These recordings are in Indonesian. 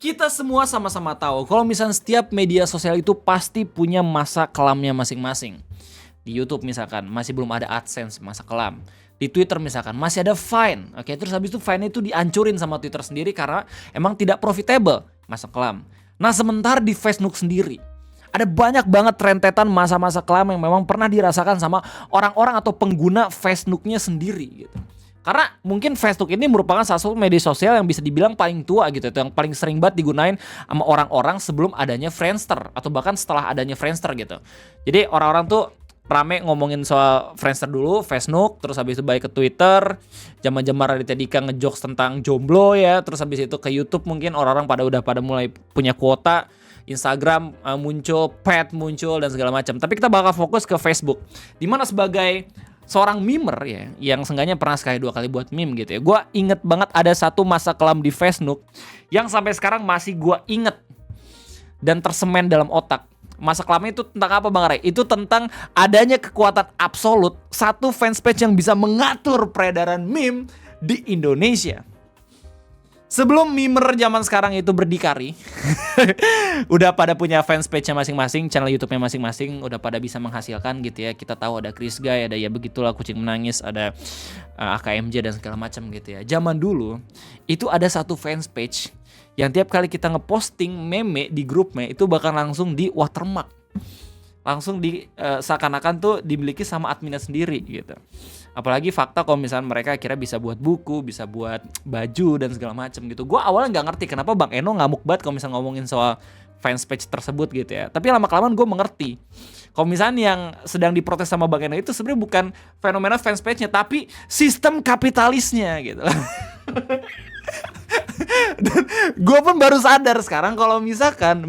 Kita semua sama-sama tahu kalau misalnya setiap media sosial itu pasti punya masa kelamnya masing-masing. Di YouTube misalkan masih belum ada AdSense, masa kelam. Di Twitter misalkan masih ada Vine. Oke, terus habis itu Vine itu dihancurin sama Twitter sendiri karena emang tidak profitable, masa kelam. Nah, sementara di Facebook sendiri ada banyak banget rentetan masa-masa kelam yang memang pernah dirasakan sama orang-orang atau pengguna Facebooknya sendiri gitu. Karena mungkin Facebook ini merupakan salah satu media sosial yang bisa dibilang paling tua gitu, yang paling sering banget digunain sama orang-orang sebelum adanya Friendster atau bahkan setelah adanya Friendster gitu. Jadi orang-orang tuh rame ngomongin soal Friendster dulu, Facebook, terus habis itu balik ke Twitter, zaman-zaman Raditya Dika ngejokes tentang jomblo ya, terus habis itu ke YouTube mungkin orang-orang pada mulai punya kuota. Instagram muncul, Pet muncul dan segala macam. Tapi kita bakal fokus ke Facebook. Dimana sebagai seorang memer ya, yang seenggaknya pernah sekali dua kali buat meme gitu ya. Gue inget banget ada satu masa kelam di Facebook yang sampai sekarang masih gue inget dan tersemen dalam otak. Masa kelamnya itu tentang apa Bang Ray? Itu tentang adanya kekuatan absolut satu fanspage yang bisa mengatur peredaran meme di Indonesia. Sebelum memer zaman sekarang itu berdikari, udah pada punya fanspage-nya masing-masing, channel YouTube-nya masing-masing, udah pada bisa menghasilkan gitu ya. Kita tahu ada Chris Guy, ada ya begitulah Kucing Menangis, ada AKMJ dan segala macam gitu ya. Zaman dulu itu ada satu fanspage yang tiap kali kita ngeposting meme di grupnya itu bakal langsung di watermark. Langsung di seakan-akan tuh dimiliki sama adminnya sendiri gitu. Apalagi fakta kalau misalnya mereka kira bisa buat buku, bisa buat baju dan segala macam gitu. Gue awalnya nggak ngerti kenapa Bang Eno ngamuk banget kalau misalnya ngomongin soal fanspage tersebut gitu ya. Tapi lama-kelamaan gue mengerti. Kalau misalnya yang sedang diprotes sama Bang Eno itu sebenarnya bukan fenomena fanspage-nya, tapi sistem kapitalisnya gitu. Dan gue pun baru sadar sekarang kalau misalkan,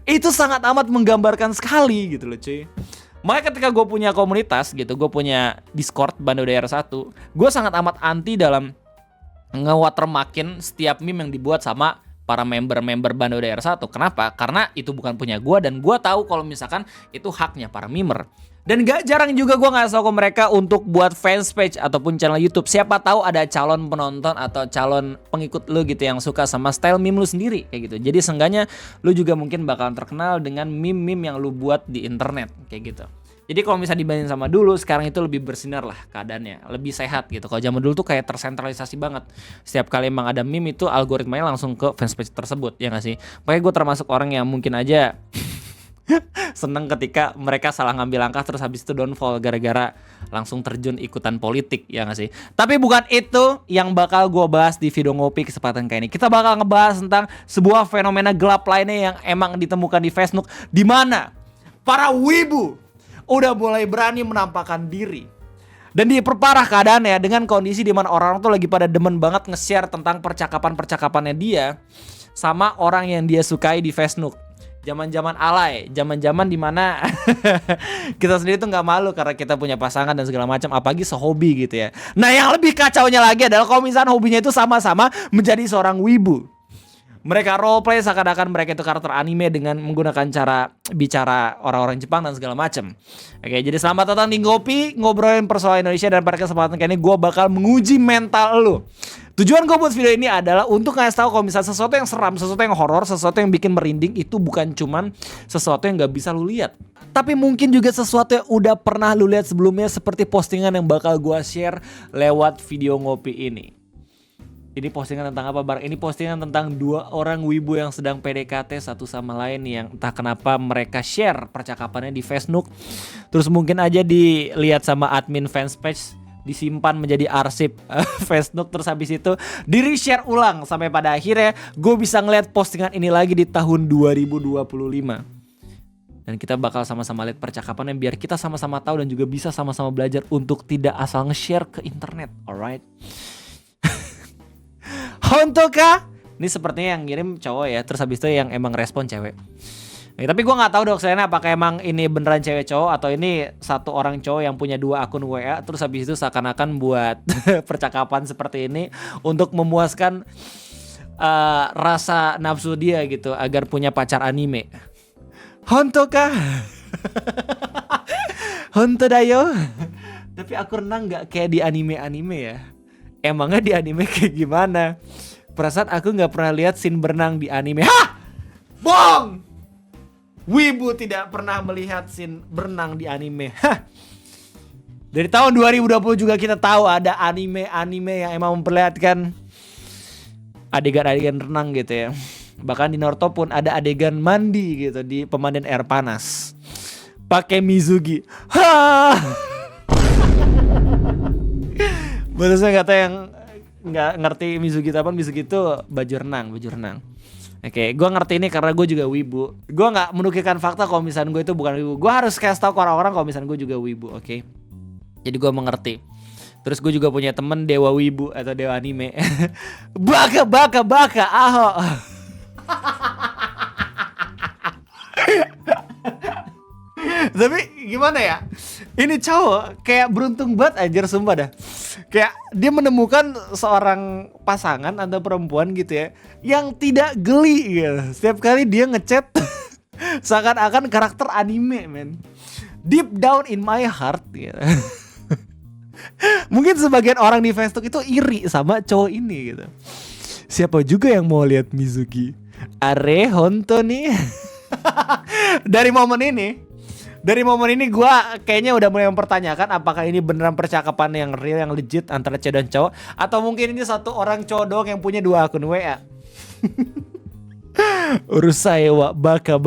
itu sangat amat menggambarkan sekali gitu loh cuy. Makanya ketika gue punya komunitas gitu, gue punya Discord Bando Daerah 1, gue sangat amat anti dalam nge-watermarkin setiap meme yang dibuat sama para member-member Bando Daerah 1. Kenapa? Karena itu bukan punya gue dan gue tahu kalau misalkan itu haknya para memer. Dan gak jarang juga gue ngasih tau ke mereka untuk buat fanspage ataupun channel YouTube. Siapa tahu ada calon penonton atau calon pengikut lu gitu yang suka sama style meme lu sendiri kayak gitu. Jadi seenggaknya lu juga mungkin bakalan terkenal dengan meme-meme yang lu buat di internet kayak gitu. Jadi kalau misalnya dibanding sama dulu, sekarang itu lebih bersinar lah keadaannya, lebih sehat gitu. Kalau zaman dulu tuh kayak tersentralisasi banget. Setiap kali emang ada meme itu algoritmanya langsung ke fanspage tersebut, ya nggak sih? Makanya gue termasuk orang yang mungkin aja seneng ketika mereka salah ngambil langkah terus habis itu downfall gara-gara langsung terjun ikutan politik, ya nggak sih? Tapi bukan itu yang bakal gue bahas di video ngopi kesempatan kali ini. Kita bakal ngebahas tentang sebuah fenomena gelap lainnya yang emang ditemukan di Facebook, di mana para wibu udah mulai berani menampakkan diri. Dan diperparah keadaannya dengan kondisi di mana orang tuh lagi pada demen banget nge-share tentang percakapan-percakapannya dia sama orang yang dia sukai di Facebook. Zaman-zaman alay, zaman-zaman dimana kita sendiri tuh nggak malu karena kita punya pasangan dan segala macam, apalagi sehobi gitu ya. Nah yang lebih kacaunya lagi adalah kalau misalnya hobinya itu sama-sama menjadi seorang wibu. Mereka roleplay seakan-akan mereka itu karakter anime dengan menggunakan cara bicara orang-orang Jepang dan segala macam. Oke, jadi selamat datang di Ngopi, ngobrolin persoalan Indonesia, dan pada kesempatan kali ini gue bakal menguji mental lu. Tujuan gue buat video ini adalah untuk ngasih tahu kalau misalnya sesuatu yang seram, sesuatu yang horor, sesuatu yang bikin merinding itu bukan cuman sesuatu yang gak bisa lu lihat, tapi mungkin juga sesuatu yang udah pernah lu lihat sebelumnya, seperti postingan yang bakal gue share lewat video ngopi ini. Ini postingan tentang apa Bar? Ini postingan tentang dua orang wibu yang sedang PDKT satu sama lain, yang entah kenapa mereka share percakapannya di Facebook. Terus mungkin aja dilihat sama admin fanspage, disimpan menjadi arsip Facebook, terus habis itu di-reshare ulang sampai pada akhirnya gue bisa ngeliat postingan ini lagi di tahun 2025. Dan kita bakal sama-sama lihat percakapannya biar kita sama-sama tahu dan juga bisa sama-sama belajar untuk tidak asal nge-share ke internet. Alright. Hontoka? Ini sepertinya yang ngirim cowok ya, terus habis itu yang emang respon cewek. Nah, tapi gue nggak tahu dok sebenarnya apakah emang ini beneran cewek cowok atau ini satu orang cowok yang punya dua akun WA, terus habis itu seakan-akan buat percakapan seperti ini untuk memuaskan rasa nafsu dia gitu agar punya pacar anime. Hontoka? Honto dayo? Tapi aku renang nggak kayak di anime-anime ya. Emangnya di anime kayak gimana? Perasaan aku nggak pernah lihat scene berenang di anime. Hah? Bohong! Wibu tidak pernah melihat scene berenang di anime. Hah? Dari tahun 2020 juga kita tahu ada anime-anime yang emang memperlihatkan adegan-adegan renang gitu ya. Bahkan di Naruto pun ada adegan mandi gitu di pemandian air panas. Pakai Mizugi. Hah! Baru saya kata yang nggak ngerti Mizugi apa, Mizugi itu baju renang. Oke, gue ngerti ini karena gue juga wibu. Gue nggak menukilkan fakta kalau misalnya gue itu bukan wibu. Gue harus kasih tahu ke orang-orang kalau misalnya gue juga wibu, oke? Jadi gue mengerti. Terus gue juga punya temen dewa wibu atau dewa anime. Baka, aho. Tapi gimana ya? Ini cowok kayak beruntung banget anjir, sumpah dah. Kayak dia menemukan seorang pasangan atau perempuan gitu ya yang tidak geli gitu. Setiap kali dia ngechat seakan-akan karakter anime, men. Deep down in my heart gitu. Mungkin sebagian orang di Facebook itu iri sama cowok ini gitu. Siapa juga yang mau lihat Mizuki? Are Honto nih. Dari momen ini gue kayaknya udah mulai mempertanyakan apakah ini beneran percakapan yang real, yang legit antara cewek dan cowok, atau mungkin ini satu orang cowok doang yang punya 2 akun WA. Urus saya wa baka.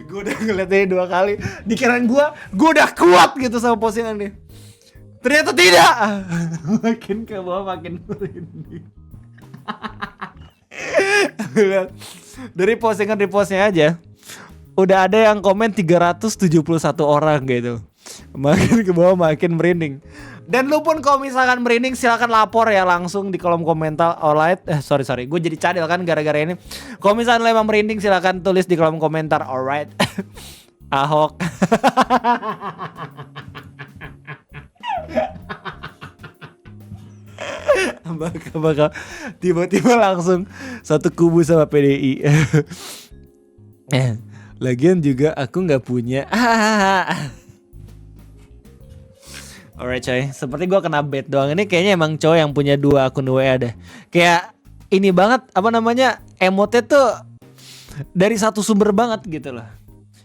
Gue udah ngeliat ini 2 kali, dikirain gue udah kuat gitu sama postingan ini. Ternyata tidak. Makin ke bawah makin merinding. Dari postingan repostnya aja udah ada yang komen 371 orang gitu. Makin ke bawah makin merinding. Dan lu pun kalau misalkan merinding silakan lapor ya langsung di kolom komentar. Alright, sorry gue jadi cadel kan gara-gara ini. Kalau misalkan lu emang merinding silakan tulis di kolom komentar. Alright. Ahok. Bakal tiba-tiba langsung satu kubu sama PDI. Lagian juga aku nggak punya. Alright coy, seperti gue kena bait doang. Ini kayaknya emang cowok yang punya 2 akun WA deh. Kayak ini banget, apa namanya, emotnya tuh dari satu sumber banget gitu loh.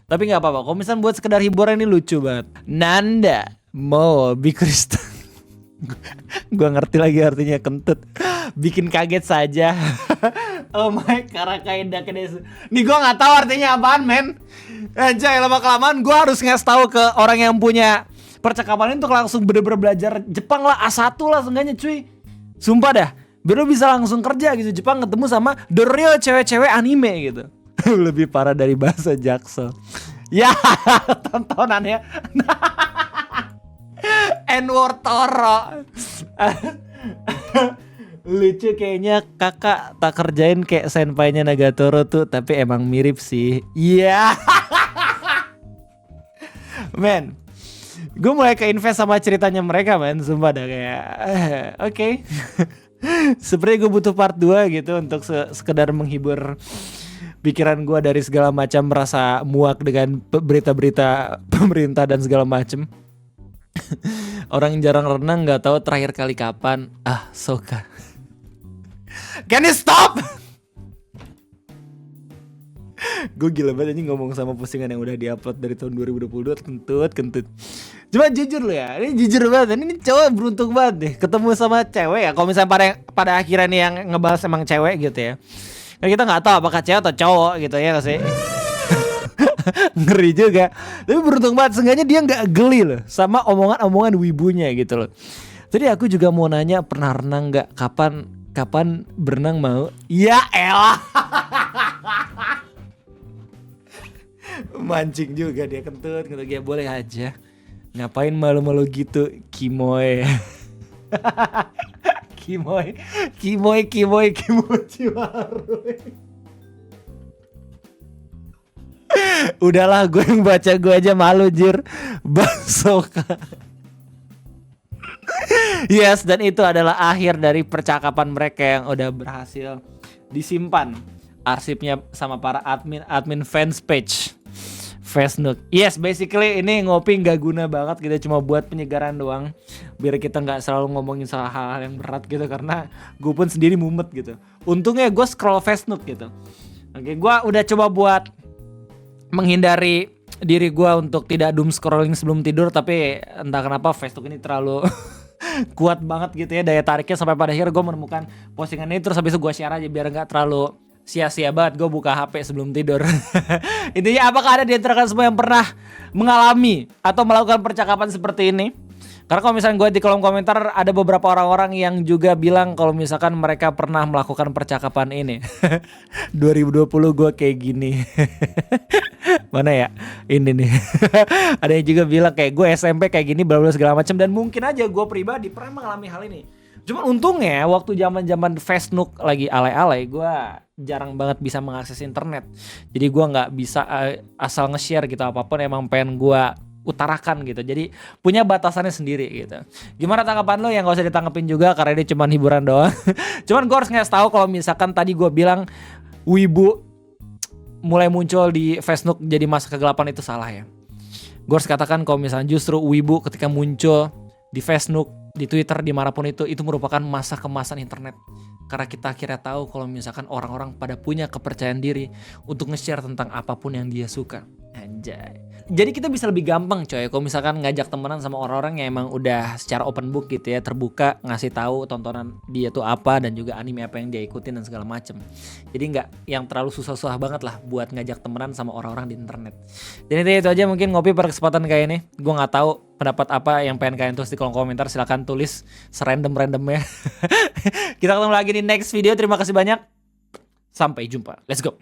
Tapi nggak apa-apa, kalau misalnya buat sekedar hiburan ini lucu banget. Nanda mau Kristen. Gue ngerti lagi artinya kentut. Bikin kaget saja. Oh my karakaida kedesu. Nih gue gak tahu artinya apaan, men. Anjay, lama kelamaan gue harus ngasih tahu ke orang yang punya percakapan ini untuk langsung bener-bener belajar Jepang lah, A1 lah seenggaknya cuy. Sumpah dah, biar lu bisa langsung kerja gitu Jepang, ketemu sama the real cewek-cewek anime gitu. Lebih parah dari bahasa Jaksel. Ya, tontonannya. N-word Toro. Lucu kayaknya kakak tak kerjain kayak senpainya Nagatoro tuh, tapi emang mirip sih. Iya. Yeah. Men, gue mulai ke invest sama ceritanya mereka, men. Sumpah dah kayak oke. Seperti gue butuh part 2 gitu untuk sekedar menghibur pikiran gue dari segala macam merasa muak dengan berita-berita pemerintah dan segala macam. Orang yang jarang renang nggak tahu terakhir kali kapan. Soka. Can you stop? Gue gila banget ini ngomong sama postingan yang udah diupload dari tahun 2022. Kentut. Cuma jujur lo ya, ini jujur banget. Ini cowok beruntung banget deh ketemu sama cewek ya. Kalau misalnya pada akhirnya nih yang ngebahas emang cewek gitu ya. Kan kita nggak tahu apakah cewek atau cowok gitu ya sih. Ngeri juga. Tapi beruntung banget, seenggaknya dia gak geli loh sama omongan-omongan wibunya gitu loh. Jadi aku juga mau nanya, pernah renang gak? Kapan berenang mau? Ya elah. Mancing juga dia, kentut ya, boleh aja. Ngapain malu-malu gitu, Kimoy. Kimoy Ciwaruy. Udahlah, gue yang baca, gue aja malu jir. Basoka. Yes, dan itu adalah akhir dari percakapan mereka yang udah berhasil disimpan arsipnya sama para admin fans Facebook. Yes, basically ini ngopi nggak guna banget gitu, cuma buat penyegaran doang. Biar kita nggak selalu ngomongin soal hal-hal yang berat gitu, karena gue pun sendiri mumet gitu. Untungnya gue scroll Facebook gitu. Oke, gue udah coba buat menghindari diri gue untuk tidak doom scrolling sebelum tidur, tapi entah kenapa Facebook ini terlalu kuat banget gitu ya daya tariknya, sampai pada akhirnya gue menemukan postingan ini, terus habis itu gue share aja biar nggak terlalu sia-sia banget gue buka HP sebelum tidur. Intinya, apakah ada di antara kalian semua yang pernah mengalami atau melakukan percakapan seperti ini? Karena kalau misalnya gue di kolom komentar ada beberapa orang-orang yang juga bilang kalau misalkan mereka pernah melakukan percakapan ini. 2020 gue kayak gini. Mana ya? Ini nih. Ada yang juga bilang kayak gue SMP kayak gini, bla bla segala macam, dan mungkin aja gue pribadi pernah mengalami hal ini. Cuman untungnya waktu zaman-zaman Facebook lagi alay-alay, gue jarang banget bisa mengakses internet. Jadi gue nggak bisa asal nge-share gitu, apapun emang pengen gue utarakan gitu. Jadi punya batasannya sendiri gitu. Gimana tanggapan lo? Yang gak usah ditanggepin juga karena ini cuma hiburan doang. Cuman gue harus ngasih tahu kalau misalkan tadi gue bilang wibu mulai muncul di Facebook jadi masa kegelapan, itu salah ya. Gue harus katakan kalau misalnya justru wibu ketika muncul di Facebook, di Twitter, dimanapun itu merupakan masa kemasan internet. Karena kita akhirnya tahu kalau misalkan orang-orang pada punya kepercayaan diri untuk nge-share tentang apapun yang dia suka. Anjay. Jadi kita bisa lebih gampang coy kalau misalkan ngajak temenan sama orang-orang yang emang udah secara open book gitu ya, terbuka, ngasih tahu tontonan dia tuh apa dan juga anime apa yang dia ikutin dan segala macem. Jadi nggak yang terlalu susah-susah banget lah buat ngajak temenan sama orang-orang di internet. Jadi itu aja mungkin ngopi pada kesempatan kayak ini. Gue nggak tahu pendapat apa yang pengen kalian tulis di kolom komentar, silakan tulis serandom-randomnya. Kita ketemu lagi di next video. Terima kasih banyak. Sampai jumpa. Let's go.